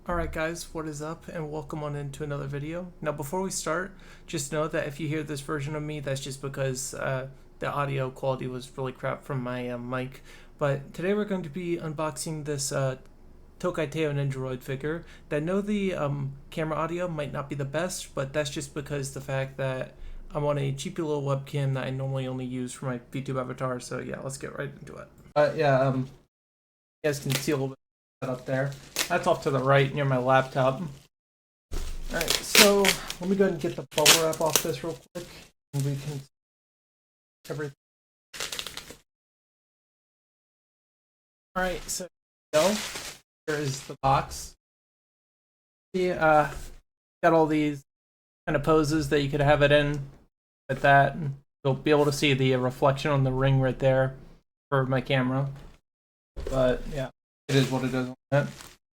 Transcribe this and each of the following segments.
Alright guys, what is up and welcome on into another video. Now before we start, just know that if you hear this version of me, that's just because the audio quality was really crap from my mic. But today we're going to be unboxing this Tokai Teio Nendoroid figure. That I know the camera audio might not be the best, but that's just because the fact that I'm on a cheapy little webcam that I normally only use for my VTube avatar, so yeah, let's get right into it. You guys can see a little bit up there. That's off to the right near my laptop. Alright, so let me go ahead and get the bubble wrap off this real quick. And we can everything. Alright, so here is the box. See, got all these kind of poses that you could have it in with that. You'll be able to see the reflection on the ring right there for my camera. But yeah, it is what it is on that.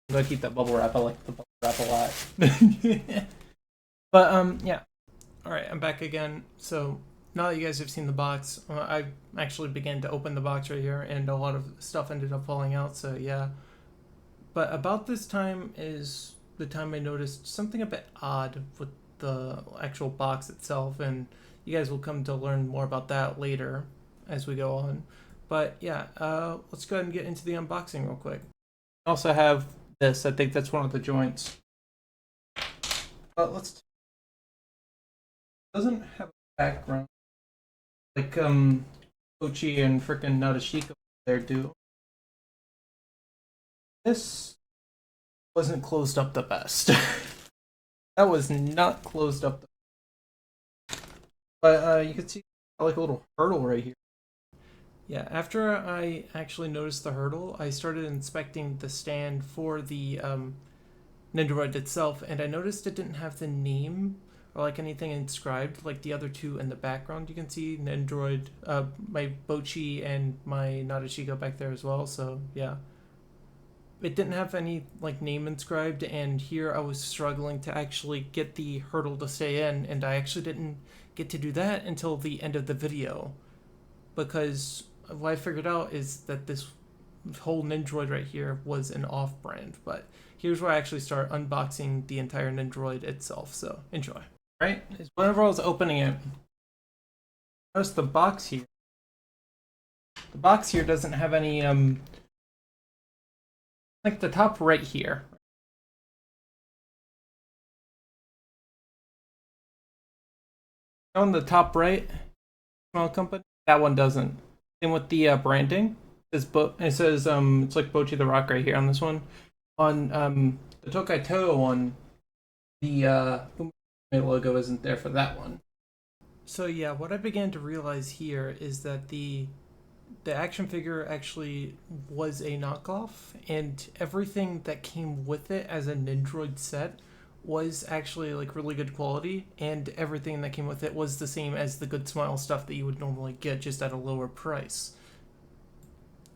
I'm gonna keep that bubble wrap. I like the bubble wrap a lot. But yeah. Alright, I'm back again. So now that you guys have seen the box, I actually began to open the box right here, and a lot of stuff ended up falling out. So yeah. But about this time is the time I noticed something a bit odd with the actual box itself, and you guys will come to learn more about that later as we go on. But yeah, let's go ahead and get into the unboxing real quick. I also have this. I think that's one of the joints. But let's. Doesn't have a background like Ochi and frickin' Nadeshiko there do. This wasn't closed up the best. That was not closed up. But you can see like a little hurdle right here. Yeah, after I actually noticed the hurdle, I started inspecting the stand for the Nendoroid itself, and I noticed it didn't have the name or like anything inscribed like the other two in the background. You can see Nendoroid, my Bochi and my Nadeshiko back there as well, so yeah. It didn't have any like name inscribed, and here I was struggling to actually get the hurdle to stay in, and I actually didn't get to do that until the end of the video, because what I figured out is that this whole Nendoroid right here was an off-brand. But here's where I actually start unboxing the entire Nendoroid itself, so enjoy. Right, whenever I was opening it, notice the box here. The box here doesn't have any like the top right here. On the top right, small company, that one doesn't. Same with the branding. It says it's like Bochi the Rock right here on this one. On the Tokai Teio one, the umamusume logo isn't there for that one. So yeah, what I began to realize here is that the action figure actually was a knockoff, and everything that came with it as a Nendoroid set was actually like really good quality, and everything that came with it was the same as the Good Smile stuff that you would normally get, just at a lower price.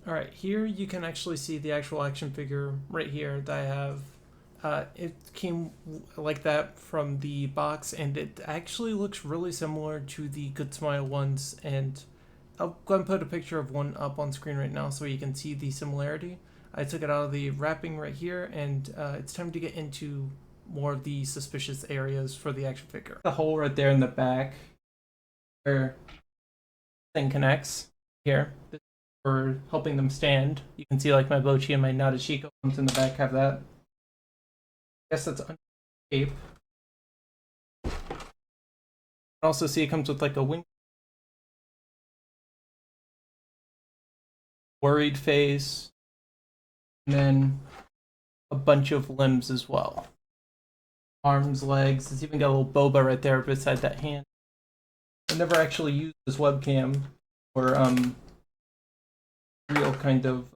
Alright, here you can actually see the actual action figure right here that I have. It came like that from the box, and it actually looks really similar to the Good Smile ones, and I'll go and put a picture of one up on screen right now so you can see the similarity. I took it out of the wrapping right here, and it's time to get into more of the suspicious areas for the action figure. The hole right there in the back where thing connects here for helping them stand. You can see like my Bochi and my Nadeshiko ones in the back have that. I guess that's under tape. You can also see it comes with like a wing, worried face, and then a bunch of limbs as well. Arms, legs. It's even got a little boba right there beside that hand. I never actually used this webcam for real kind of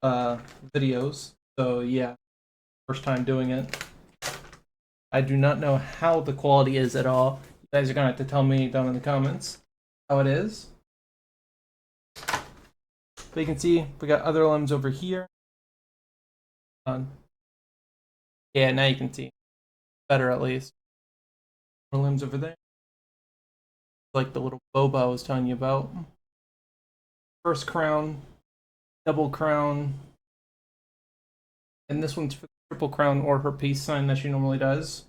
videos, so yeah, first time doing it. I do not know how the quality is at all. You guys are gonna have to tell me down in the comments how it is. But you can see we got other limbs over here. Yeah, now you can see better at least. More limbs over there. Like the little boba I was telling you about. First crown, double crown, and this one's for triple crown or her peace sign that she normally does.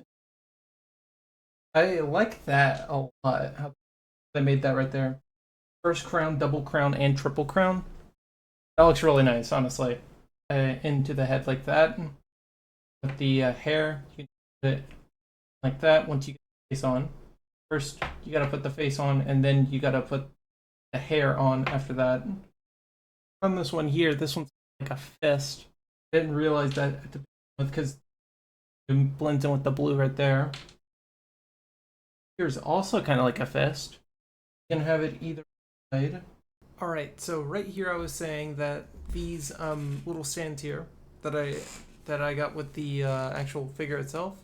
I like that a lot. How they made that right there. First crown, double crown, and triple crown. That looks really nice, honestly. Into the head like that. With the hair, you can put it like that once you get the face on. First, you gotta put the face on, and then you gotta put the hair on after that. On this one here, this one's like a fist. I didn't realize that at the beginning because it blends in with the blue right there. Here's also kind of like a fist. You can have it either side. Alright, so right here I was saying that these little stands here that I got with the actual figure itself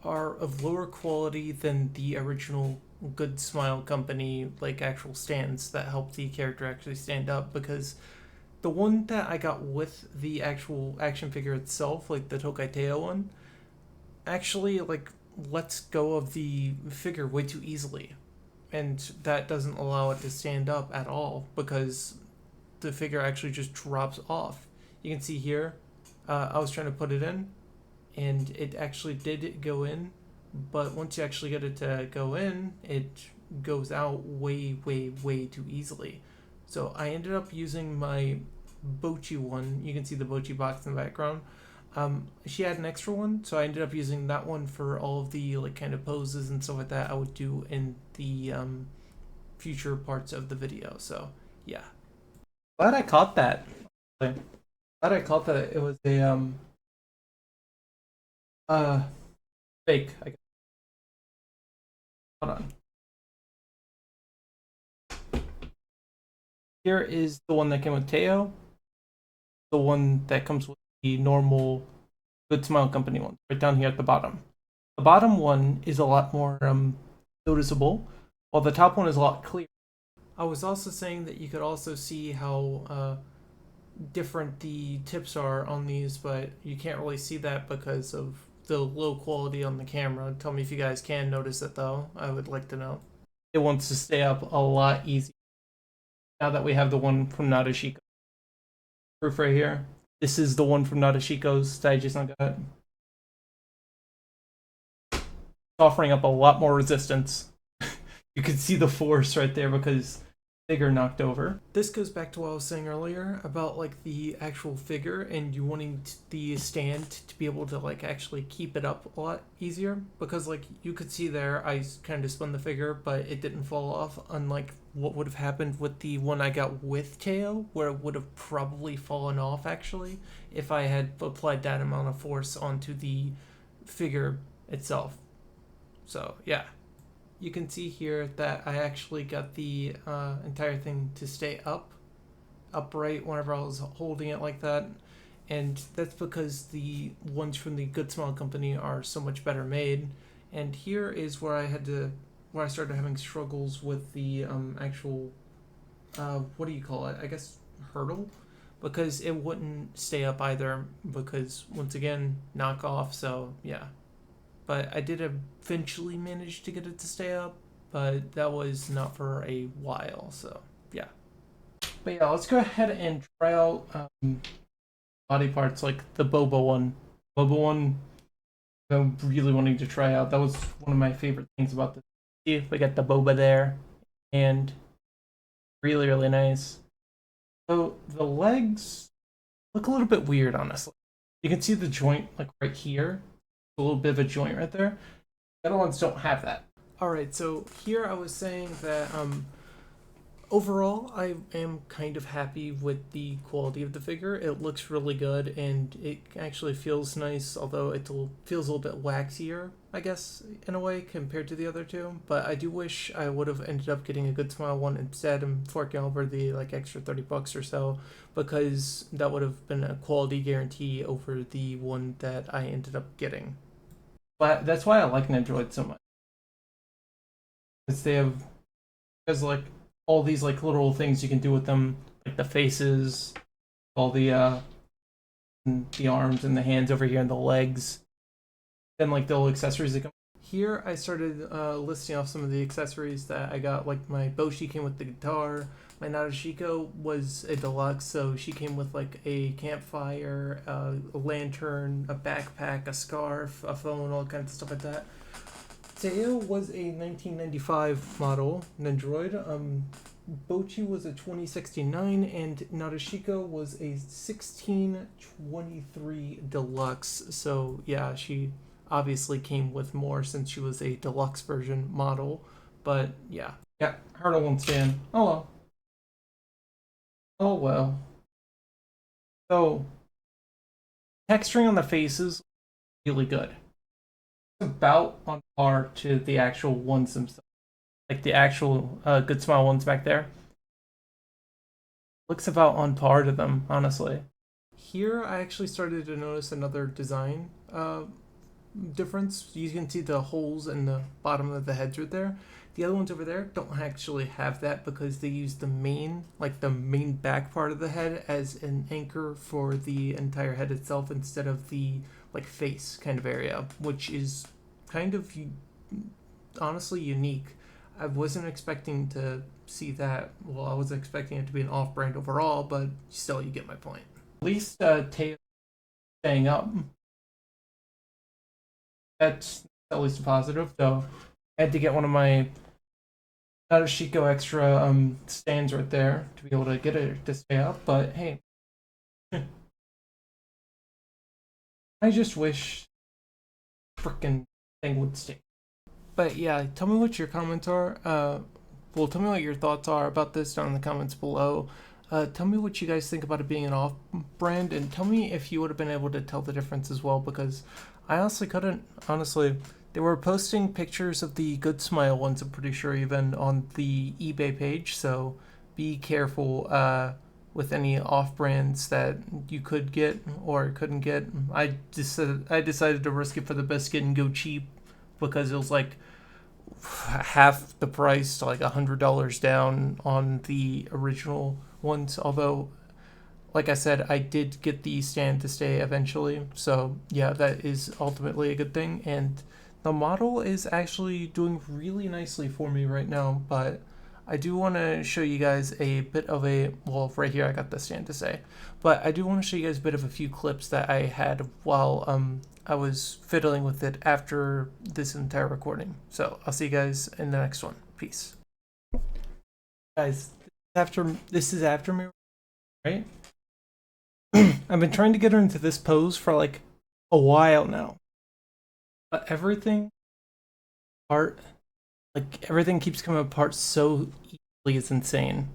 are of lower quality than the original Good Smile Company like actual stands that help the character actually stand up, because the one that I got with the actual action figure itself, like the Tokai Teio one, actually like lets go of the figure way too easily, and that doesn't allow it to stand up at all because the figure actually just drops off. You can see here, I was trying to put it in, and it actually did go in, but once you actually get it to go in, it goes out way, way, way too easily. So I ended up using my Bochi one. You can see the Bochi box in the background. She had an extra one, so I ended up using that one for all of the like kind of poses and stuff like that I would do in the future parts of the video. So yeah, glad I caught that. Glad I caught that it was a fake. I guess. Hold on. Here is the one that came with Teio. The one that comes with the normal Good Smile Company one, right down here at the bottom. The bottom one is a lot more noticeable, while the top one is a lot clearer. I was also saying that you could also see how different the tips are on these, but you can't really see that because of the low quality on the camera. Tell me if you guys can notice it though. I would like to know. It wants to stay up a lot easier now that we have the one from Nadeshiko. Proof right here. This is the one from Nadeshiko's that I just not got. It's offering up a lot more resistance. You can see the force right there because figure knocked over. This goes back to what I was saying earlier about like the actual figure and you wanting the stand to be able to like actually keep it up a lot easier, because like you could see there I kind of spun the figure but it didn't fall off, unlike what would have happened with the one I got with Teio, where it would have probably fallen off actually if I had applied that amount of force onto the figure itself. So yeah, you can see here that I actually got the entire thing to stay upright whenever I was holding it like that, and that's because the ones from the Good Smile Company are so much better made. And here is where I started having struggles with the actual what do you call it? I guess hurdle, because it wouldn't stay up either because once again knockoff. So yeah. But I did eventually manage to get it to stay up, but that was not for a while, so yeah. But yeah, let's go ahead and try out body parts like the Boba one. Boba one, I'm really wanting to try out. That was one of my favorite things about this. See, we got the Boba there, and really, really nice. So the legs look a little bit weird, honestly. You can see the joint like right here, a little bit of a joint right there. The other ones don't have that. Alright, so here I was saying that overall I am kind of happy with the quality of the figure. It looks really good and it actually feels nice, although it feels a little bit waxier, I guess, in a way, compared to the other two. But I do wish I would have ended up getting a Good Smile one instead and forking over the like extra $30 or so, because that would have been a quality guarantee over the one that I ended up getting. But that's why I like Nendoroid so much. Because they have, because like all these like little things you can do with them, like the faces, all the arms and the hands over here and the legs, and like the little accessories that come. Here I started listing off some of the accessories that I got. Like my Boshi came with the guitar. My Nadeshiko was a deluxe, so she came with like a campfire, a lantern, a backpack, a scarf, a phone, all kinds of stuff like that. Teio was a 1995 model Nendoroid. Bochi was a 2069, and Nadeshiko was a 1623 deluxe. So yeah, she obviously came with more since she was a deluxe version model. But yeah, yeah, hurdle won't stand. Oh well. Oh well. So texturing on the faces really good. It's about on par to the actual ones themselves, like the actual Good Smile ones back there. Looks about on par to them, honestly. Here, I actually started to notice another design difference. You can see the holes in the bottom of the heads right there. The other ones over there don't actually have that because they use the main, like the main back part of the head as an anchor for the entire head itself instead of the like face kind of area, which is kind of honestly unique. I wasn't expecting to see that. Well, I was expecting it to be an off-brand overall, but still, you get my point. At least Taylor staying up. That's at least a positive, though. I had to get one of my Nadeshiko extra stands right there to be able to get it to stay up. But hey, I just wish frickin' thing would stay. But yeah, tell me what your comments are. Well, tell me what your thoughts are about this down in the comments below. Tell me what you guys think about it being an off brand, and tell me if you would have been able to tell the difference as well, because I honestly couldn't. Honestly, they were posting pictures of the Good Smile ones, I'm pretty sure, even on the eBay page, so be careful with any off brands that you could get or couldn't get. I decided to risk it for the biscuit and go cheap because it was like half the price, like $100 down on the original ones. Although, like I said, I did get the stand to stay eventually. So yeah, that is ultimately a good thing. And the model is actually doing really nicely for me right now. But I do want to show you guys a bit of a, well, right here I got the stand to say, but I do want to show you guys a bit of a few clips that I had while I was fiddling with it after this entire recording. So I'll see you guys in the next one. Peace. Guys, this is after me, right? I've been trying to get her into this pose for like a while now. But everything keeps coming apart so easily, it's insane.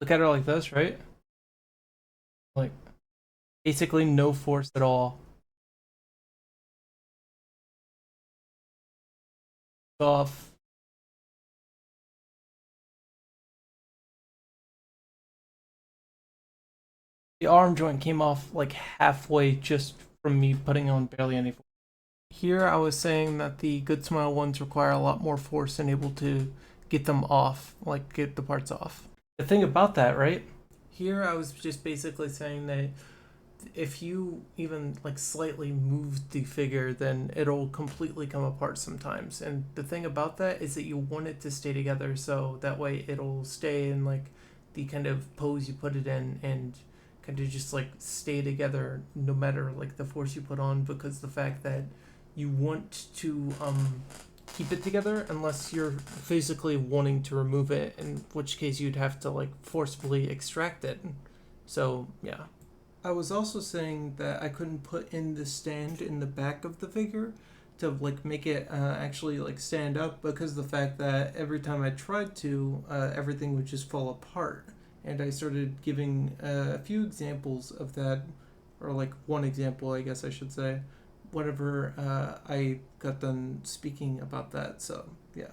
Look at her like this, right? Like basically no force at all. Off. The arm joint came off like halfway just from me putting on barely any force. Here I was saying that the Good Smile ones require a lot more force and able to get them off, like get the parts off. The thing about that, right? Here I was just basically saying that if you even like slightly move the figure, then it'll completely come apart sometimes. And the thing about that is that you want it to stay together, so that way it'll stay in like the kind of pose you put it in and kind of just like stay together no matter like the force you put on, because the fact that you want to keep it together unless you're physically wanting to remove it, in which case you'd have to like forcefully extract it. So yeah. I was also saying that I couldn't put in the stand in the back of the figure to like make it actually like stand up, because of the fact that every time I tried to, everything would just fall apart. And I started giving a few examples of that, or like one example, I guess I should say, whenever I got done speaking about that. So yeah,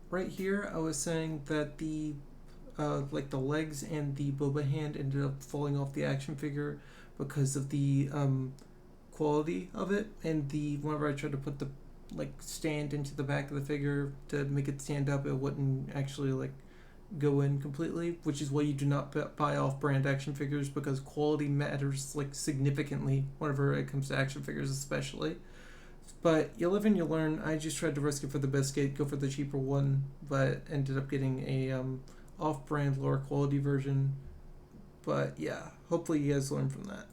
right here I was saying that the like the legs and the boba hand ended up falling off the action figure because of the quality of it, and the whenever I tried to put the like stand into the back of the figure to make it stand up, it wouldn't actually like go in completely, which is why you do not buy off-brand action figures, because quality matters like significantly whenever it comes to action figures, especially. But you live and you learn. I just tried to risk it for the biscuit, go for the cheaper one, but ended up getting a off-brand, lower quality version. But yeah, hopefully you guys learn from that.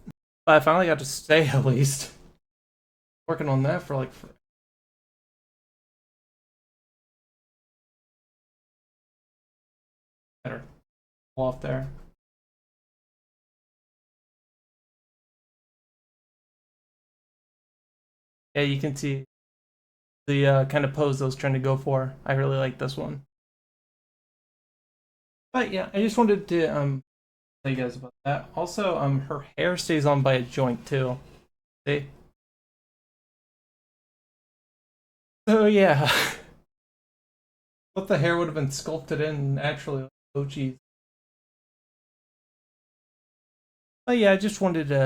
I finally got to stay at least. Working on that for like better off there. Yeah, you can see the kind of pose I was trying to go for. I really like this one. But yeah, I just wanted to tell you guys about that. Also, her hair stays on by a joint too. See? So yeah, but the hair would have been sculpted in naturally. Oh geez. But yeah, I just wanted to